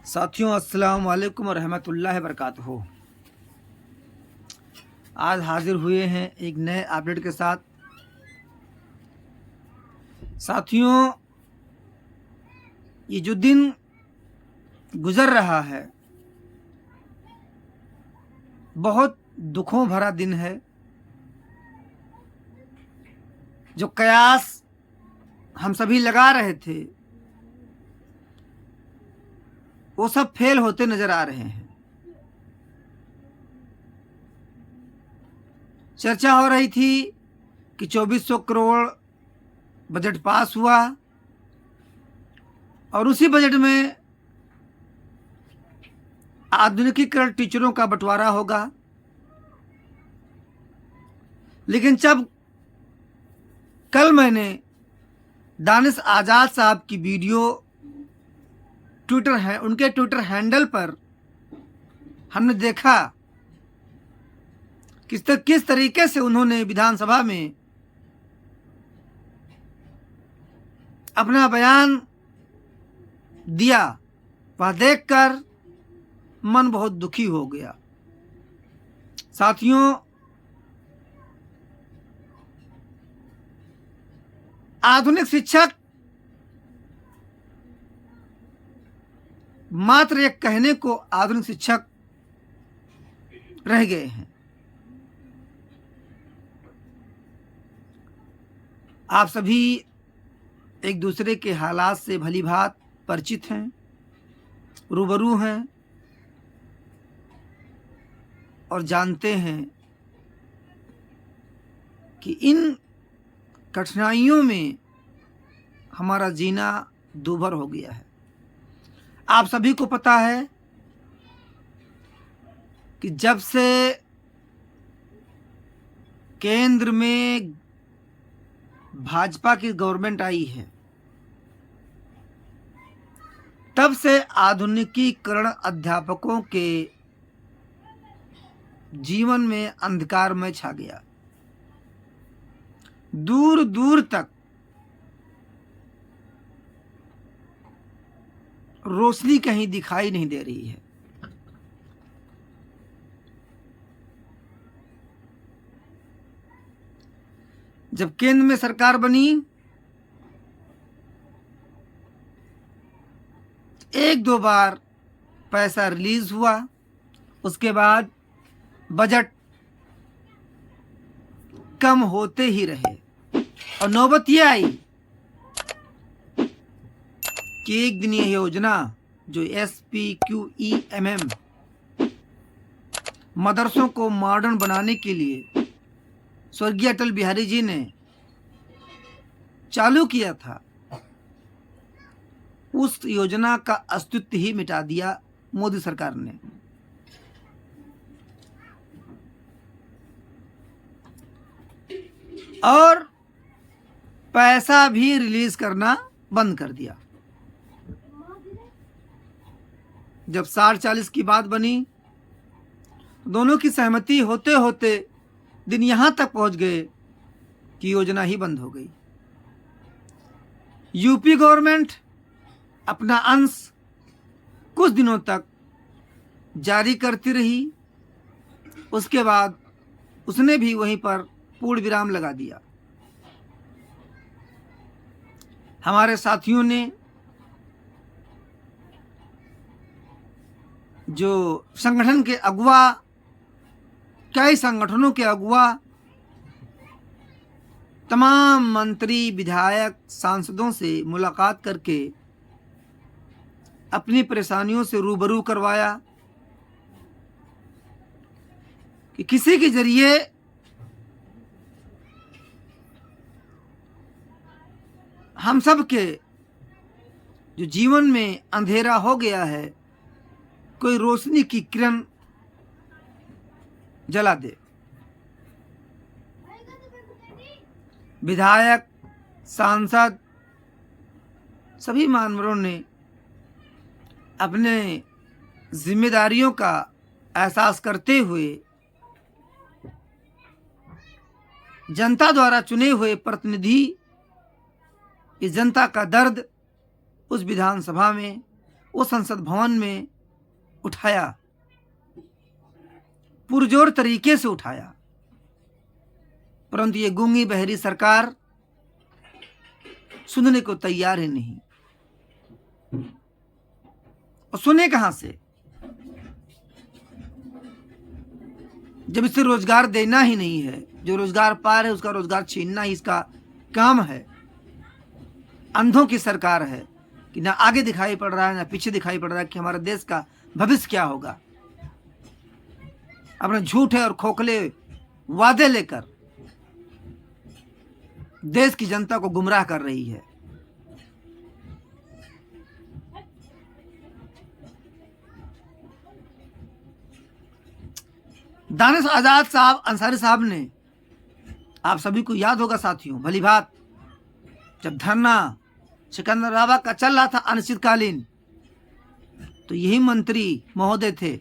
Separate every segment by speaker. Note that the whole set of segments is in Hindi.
Speaker 1: साथियों, अस्सलाम वालेकुम रहमतुल्लाहि वबरकातुहू। आज हाजिर हुए हैं एक नए अपडेट के साथ। साथियों, ये जो दिन गुजर रहा है बहुत दुखों भरा दिन है। जो कयास हम सभी लगा रहे थे वो सब फेल होते नजर आ रहे हैं। चर्चा हो रही थी कि 2400 करोड़ बजट पास हुआ और उसी बजट में आधुनिकीकरण टीचरों का बंटवारा होगा। लेकिन जब कल मैंने दानिश आज़ाद साहब की वीडियो उनके ट्विटर हैंडल पर हमने देखा किस तरीके से उन्होंने विधानसभा में अपना बयान दिया, वह देखकर मन बहुत दुखी हो गया। साथियों, आधुनिक शिक्षक मात्र एक कहने को आधुनिक शिक्षक रह गए हैं। आप सभी एक दूसरे के हालात से भली भांति परिचित हैं, रूबरू हैं और जानते हैं कि इन कठिनाइयों में हमारा जीना दूभर हो गया है। आप सभी को पता है कि जब से केंद्र में भाजपा की गवर्नमेंट आई है तब से आधुनिकीकरण अध्यापकों के जीवन में अंधकारमय छा गया। दूर दूर तक रोशनी कहीं दिखाई नहीं दे रही है। जब केंद्र में सरकार बनी, एक दो बार पैसा रिलीज हुआ, उसके बाद बजट कम होते ही रहे और नौबत ये आई कि एक दिन यह योजना जो SPQEMM मदरसों को मॉडर्न बनाने के लिए स्वर्गीय अटल बिहारी जी ने चालू किया था, उस योजना का अस्तित्व ही मिटा दिया मोदी सरकार ने। और पैसा भी रिलीज करना बंद कर दिया। जब 60-40 की बात बनी, दोनों की सहमति होते होते दिन यहां तक पहुंच गए कि योजना ही बंद हो गई। यूपी गवर्नमेंट अपना अंश कुछ दिनों तक जारी करती रही, उसके बाद उसने भी वहीं पर पूर्ण विराम लगा दिया। हमारे साथियों ने जो संगठन के अगुवा, कई संगठनों के अगुवा, तमाम मंत्री, विधायक, सांसदों से मुलाकात करके अपनी परेशानियों से रूबरू करवाया कि किसी के जरिए हम सब के जो जीवन में अंधेरा हो गया है, कोई रोशनी की किरण जला दे। विधायक, सांसद, सभी मानवरों ने अपने जिम्मेदारियों का एहसास करते हुए जनता द्वारा चुने हुए प्रतिनिधि, इस जनता का दर्द उस विधानसभा में वो संसद भवन में उठाया, पुरजोर तरीके से उठाया, परंतु ये गूंगी बहरी सरकार सुनने को तैयार ही नहीं। और सुने कहां से, जब इसे रोजगार देना ही नहीं है, जो रोजगार पा रहे उसका रोजगार छीनना ही इसका काम है। अंधों की सरकार है कि ना आगे दिखाई पड़ रहा है ना पीछे दिखाई पड़ रहा है कि हमारे देश का भविष्य क्या होगा। अपने झूठे और खोखले वादे लेकर देश की जनता को गुमराह कर रही है। दानिश आजाद साहब अंसारी साहब ने, आप सभी को याद होगा साथियों भली बात, जब धरना सिकंदराबाद का चल रहा था अनिश्चितकालीन, तो यही मंत्री महोदय थे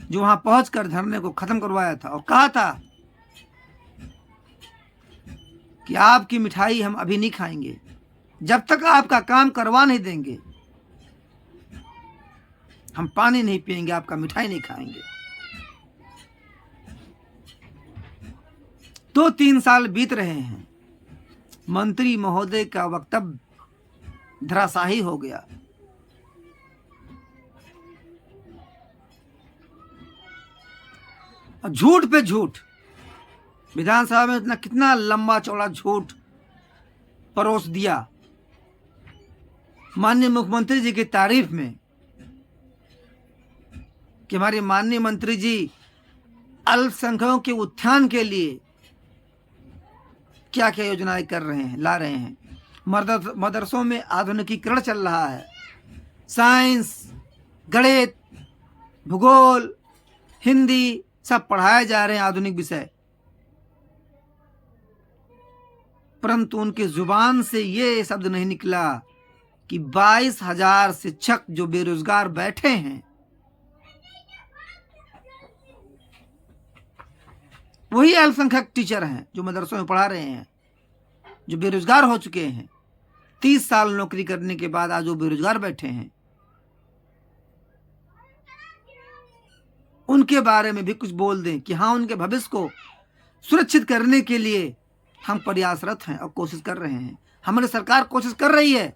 Speaker 1: जो वहां पहुंचकर धरने को खत्म करवाया था और कहा था कि आपकी मिठाई हम अभी नहीं खाएंगे, जब तक आपका काम करवा नहीं देंगे हम पानी नहीं पिएंगे, आपका मिठाई नहीं खाएंगे। 2-3 साल बीत रहे हैं, मंत्री महोदय का वक्तव्य धराशाही हो गया। और झूठ पे झूठ, विधानसभा में इतना कितना लंबा चौड़ा झूठ परोस दिया माननीय मुख्यमंत्री जी की तारीफ में कि हमारे माननीय मंत्री जी अल्पसंख्यकों के उत्थान के लिए क्या क्या योजनाएं कर रहे हैं, ला रहे हैं। मदरसों में आधुनिकीकरण चल रहा है, साइंस, गणित, भूगोल, हिंदी सब पढ़ाए जा रहे हैं आधुनिक विषय, परंतु उनकी जुबान से ये शब्द नहीं निकला कि 22,000 शिक्षक जो बेरोजगार बैठे हैं वही अल्पसंख्यक टीचर हैं जो मदरसों में पढ़ा रहे हैं, जो बेरोजगार हो चुके हैं। 30 साल नौकरी करने के बाद आज वो बेरोजगार बैठे हैं। उनके बारे में भी कुछ बोल दें कि हाँ, उनके भविष्य को सुरक्षित करने के लिए हम प्रयासरत हैं और कोशिश कर रहे हैं। हमारी सरकार कोशिश कर रही है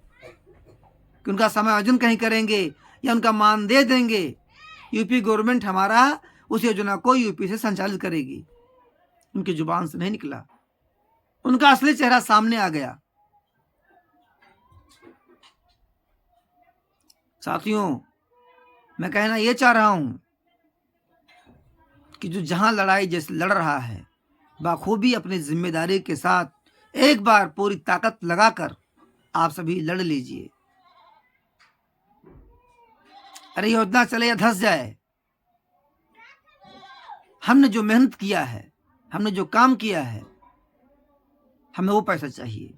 Speaker 1: कि उनका समायोजन कहीं करेंगे या उनका मान दे देंगे। यूपी गवर्नमेंट हमारा उस योजना को यूपी से संचालित करेगी। उनकी जुबान से नहीं निकला, उनका असली चेहरा सामने आ गया। साथियों, मैं कहना यह चाह रहा हूं कि जो जहां लड़ाई जैसे लड़ रहा है, बाखूबी अपनी जिम्मेदारी के साथ एक बार पूरी ताकत लगाकर आप सभी लड़ लीजिए। अरे योजना चले या धस जाए, हमने जो मेहनत किया है, हमने जो काम किया है, हमें वो पैसा चाहिए।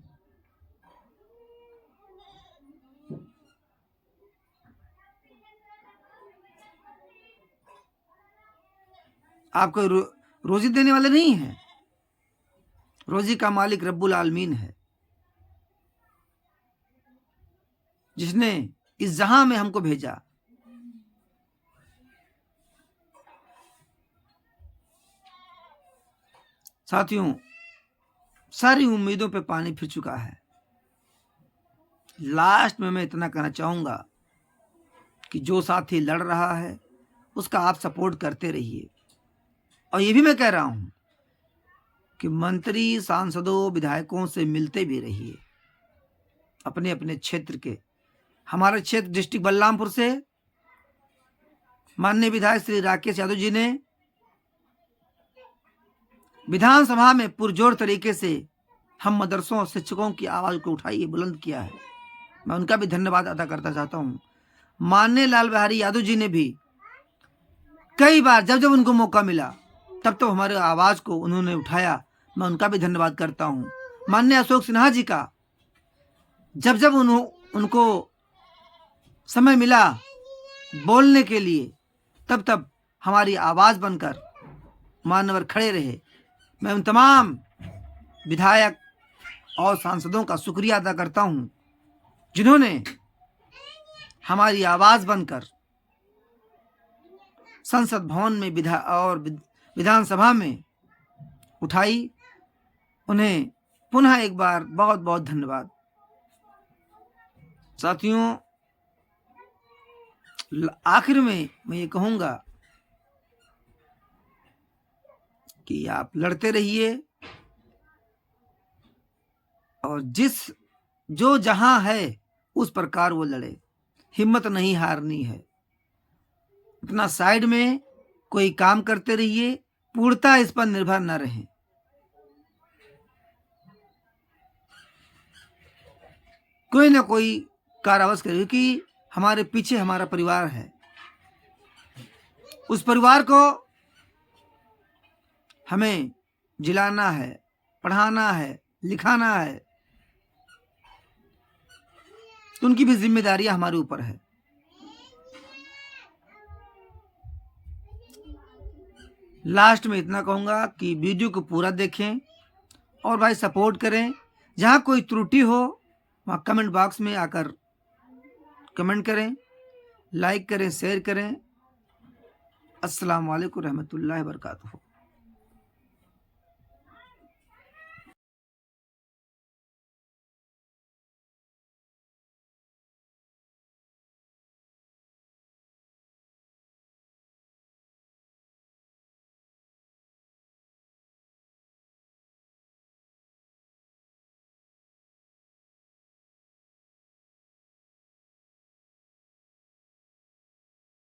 Speaker 1: आपको रोजी देने वाले नहीं है, रोजी का मालिक रब्बुल आलमीन है, जिसने इस जहां में हमको भेजा। साथियों, सारी उम्मीदों पे पानी फिर चुका है। लास्ट में मैं इतना कहना चाहूंगा कि जो साथी लड़ रहा है उसका आप सपोर्ट करते रहिए। और ये भी मैं कह रहा हूं कि मंत्री, सांसदों, विधायकों से मिलते भी रहिए अपने अपने क्षेत्र के। हमारे क्षेत्र डिस्ट्रिक्ट बलरामपुर से माननीय विधायक श्री राकेश यादव जी ने विधानसभा में पुरजोर तरीके से हम मदरसों और शिक्षकों की आवाज को उठाई, बुलंद किया है। मैं उनका भी धन्यवाद अदा करना चाहता हूं। माननीय लाल बिहारी यादव जी ने भी कई बार जब जब उनको मौका मिला तब तो हमारे आवाज को उन्होंने उठाया। मैं उनका भी धन्यवाद करता हूं। माननीय अशोक सिन्हा जी का जब जब उनको समय मिला बोलने के लिए तब तब हमारी आवाज बनकर मान्यवर खड़े रहे। मैं उन तमाम विधायक और सांसदों का शुक्रिया अदा करता हूं जिन्होंने हमारी आवाज बनकर संसद भवन में विधानसभा में उठाई। उन्हें पुनः एक बार बहुत बहुत धन्यवाद। साथियों, आखिर में मैं ये कहूंगा कि आप लड़ते रहिए और जो जहां है उस प्रकार वो लड़े, हिम्मत नहीं हारनी है। अपना साइड में कोई काम करते रहिए, पूर्णतः इस पर निर्भर न रहें। कोई ना कोई कार्य अवश्य करिए कि हमारे पीछे हमारा परिवार है, उस परिवार को हमें जिलाना है, पढ़ाना है, लिखाना है, तो उनकी भी जिम्मेदारियां हमारे ऊपर है। लास्ट में इतना कहूंगा कि वीडियो को पूरा देखें और भाई सपोर्ट करें। जहां कोई त्रुटि हो वहां कमेंट बॉक्स में आकर कमेंट करें, लाइक करें, शेयर करें। अस्सलाम वालेकुम रहमतुल्लाहि व बरकातुहू।